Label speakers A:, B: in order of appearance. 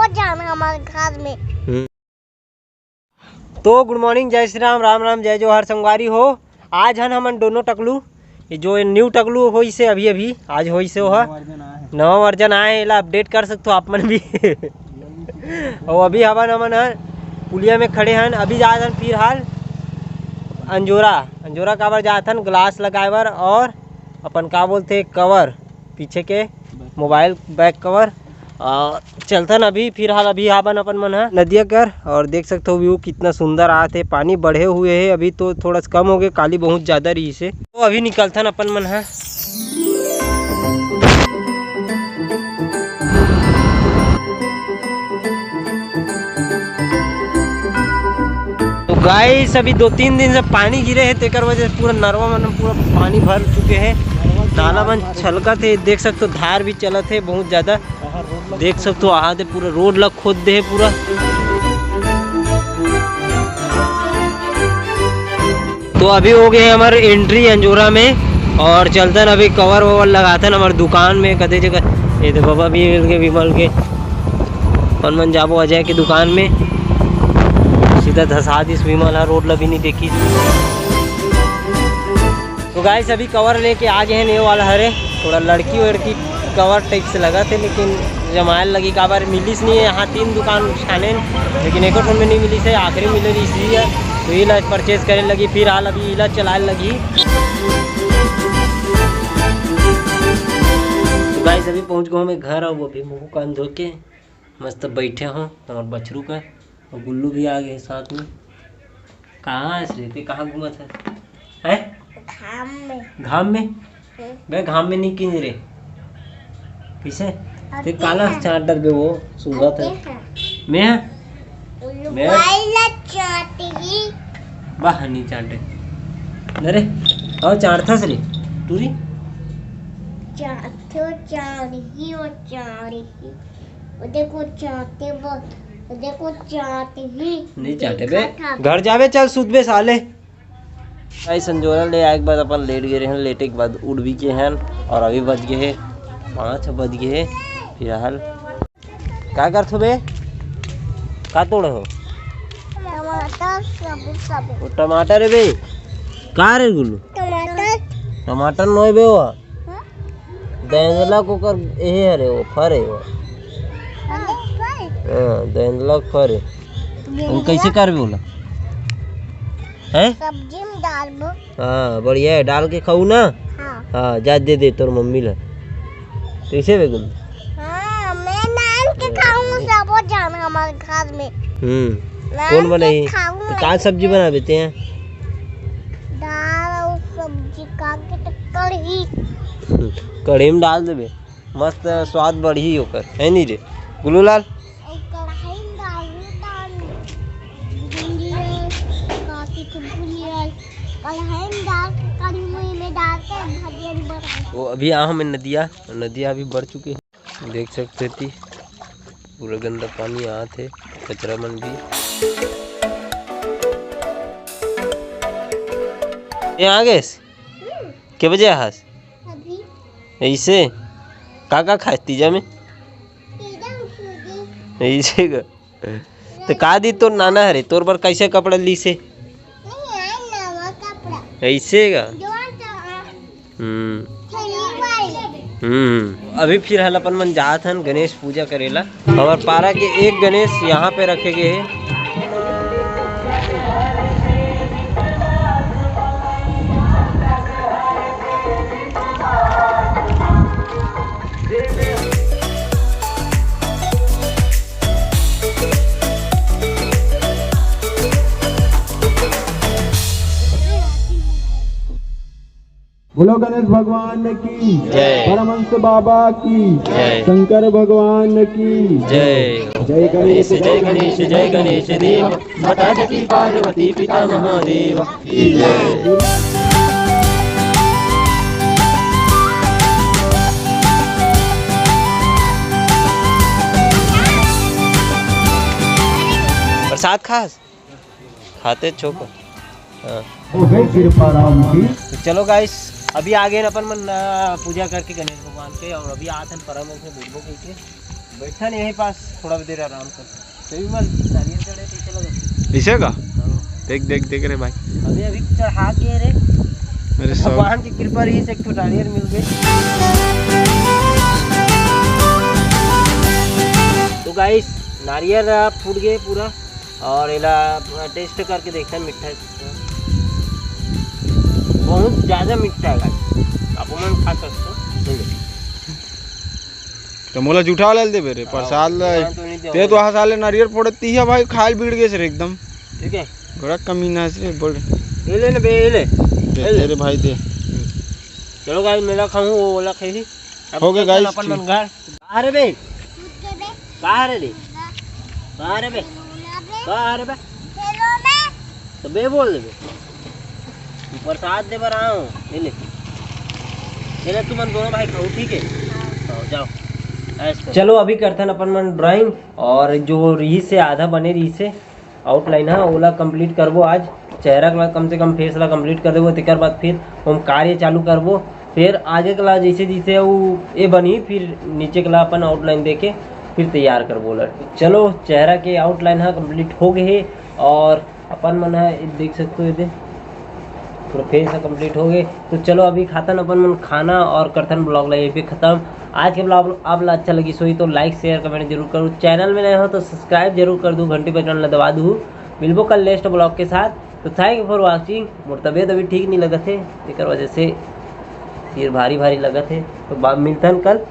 A: सब जाना हमारे घर में।
B: तो गुड मॉर्निंग, जय श्री राम, राम राम, जय जोहर संगवारी हो। आज हन हमन दोनों टकलू जो न्यू टकलू हो से अभी आज हो से नवा वर्जन आए एला अपडेट कर सकते हो आप मन भी। और अभी हमन पुलिया में खड़े हन। अभी जात हन फिर हाल अंजोरा काबर जात हन ग्लास लगाए बर और अपन का बोलते कवर पीछे के मोबाइल बैक कवर चलथन। अभी फिलहाल अभी आवन अपन मन है नदिया कर और देख सकते हो व्यू कितना सुंदर आते। पानी बढ़े हुए है, अभी तो थोड़ा कम हो गए, काली बहुत ज़्यादा रही से। तो अभी निकलथन अपन मन है। तो गाइस अभी 2-3 दिन से पानी गिरे है, तेकर वजह से पूरा नरवा मन पूरा पानी भर चुके हैं। नाला मन छलका थे, देख सकते हो धार भी चलत है बहुत ज़्यादा। देख सकते हो आते पूरा रोड लग खोद दे है पूरा। तो अभी हो गए हमारे एंट्री अंजोरा में और चलतन अभी कवर ववर लगातन हमारे दुकान में कदे जगह। ये तो बाबा भी मिल के विमल के मन जाबो अजय की दुकान में सीधा धसा दिस विमल है, रोड लभी नहीं देखी। तो गाइस अभी कवर लेके आ गए हैं ये वाला हरे, थोड़ा लड़की वड़की कवर टाइप से लगा थे लेकिन जमायल लगी का बार मिलीस नहीं है। यहाँ 3 दुकान छाने लेकिन एक में नहीं मिली से, आखिरी मिले इसलिए तो इला परचेज करे लगी। फिर हाल अभी इला चलाने लगी। तो गाइस अभी पहुँच गए मैं घर और वो भी मुँह कान धो के मस्त बैठे हूँ। हमारे बछरू का और गुल्लू भी आ गए साथ में। कहाँ है श्रीति, कहाँ घूमा था? घाम में बे घाम में नहीं किन रे किसे ते काला चाट डर बे वो सुंगा था मैं बाहर नहीं चाटे अरे और चाट था सरी टूरी नहीं चाटे बे घर जावे चल सुधबे साले। भाई संजोरा ले आए के बाद अपन लेट गए हैं, लेटे के बाद उड़ भी गए हैं और अभी बज गए हैं 5 बज गए हैं। फिलहाल क्या करते हो बे, का तोड़ हो? टमाटर है बे, का रे गुल्लू? टमाटर नो बे वो देंदला को कर ये है रे वो फर है वो। हाँ देंदला फर है तुम कैसे कर बोला है?
A: सब्जी में डाल दो।
B: हाँ बढ़िया है, डाल के खाऊ ना। हाँ जा दे तोर मम्मी ला कैसे वे गुल।
A: हाँ मैं नान के खाऊं सब जाना हमारे घर में।
B: कौन बनाई तो का सब्जी बना देते हैं?
A: दाल और सब्जी का के
B: कढ़ी में डाल देबे मस्त स्वाद बढ़ी होकर है नहीं रे गुल्लू लाल। वो अभी आ हमें नदिया अभी बढ़ चुके हैं, देख सकते थी पूरा गंदा पानी आ थे, कचरा मन भी यहाँ आ गए। के बजे आस ऐसे का खाए तीजा में ऐसे का तो का दी तोर नाना हरे तोर पर कैसे कपड़ा ली से ऐसे का। अभी फिलहाल अपन मन जात हन गणेश पूजा करेला। हमार पारा के एक गणेश यहाँ पे रखे गए हैं।
C: बोलो गणेश भगवान की
B: जय,
C: परमहंस बाबा की
B: जय,
C: शंकर भगवान की
B: जय।
C: जय गणेश
B: जय गणेश जय गणेश देव, माता की पार्वती पिता महादेव की जय। प्रसाद खाते छोको। हाँ तो चलो गाइस अभी आगे अपन मन पूजा करके गणेश भगवान के और अभी आते हैं परम में बुढ़बो के बैठा नहीं यहीं पास थोड़ा देर आराम कर तभी मैं नारियल चढ़े पीछे लगा
D: इसे का देख देख देख रे भाई
B: अभी अभी चढ़ा के रे
D: मेरे सब
B: भगवान की कृपा रही से एक तो नारियल मिल गई। तो गाइस नारियल फूट गए पूरा और इला टेस्ट करके देखते हैं मीठा बहुत ज़्यादा मीठा है गाइस आप मन खा सकते हो।
D: तो मोला जूठा वाला दे बेरे प्रसाद ते तो साले नारियल फोड़ती है भाई खाल बीड़ गए सर एकदम
B: ठीक है
D: बड़ा कमीना है रे बोल
B: ये ले बे ये ले
D: दे रे भाई दे
B: चलो गाइस मेरा खाऊं वो वाला खाई
D: हो गया गाइस
B: अपन मन घर अरे बे कहाँ रे बे तो बे बोल दे प्रसाद दे बर आओ ये ले तुम दोनों भाई खाओ ठीक है जाओ। चलो अभी करते हैं अपन मन ड्राइंग और जो रही से आधा बने रही से आउटलाइन है ओला कंप्लीट करबो आज चेहरा का कम से कम फेस ला कंप्लीट कर देबो तेकर बाद फिर हम कार्य चालू करबो फिर आगे कला जैसे जैसे वो ये बनी फिर नीचे कला अपन आउटलाइन देके फिर तैयार करबो ला। चलो चेहरा के आउटलाइन है कंप्लीट हो गए है और अपन मन है देख सकते हो ये पूरा फेस कंप्लीट हो गए। तो चलो अभी खातन अपन मन खाना और करतन ब्लॉग ला ये खत्म। आज के ब्लॉग आप ला अच्छा लगी सोई तो लाइक शेयर कमेंट जरूर करो, चैनल में नए हो तो सब्सक्राइब जरूर कर दो, घंटी बटन ला दबा दू। मिलबो कल नेक्स्ट ब्लॉग के साथ। तो थैंक यू फॉर वॉचिंग। मोर तबियत अभी ठीक नहीं लगा थे एक वजह से सिर भारी भारी लगा थे तो मिलते हैं कल।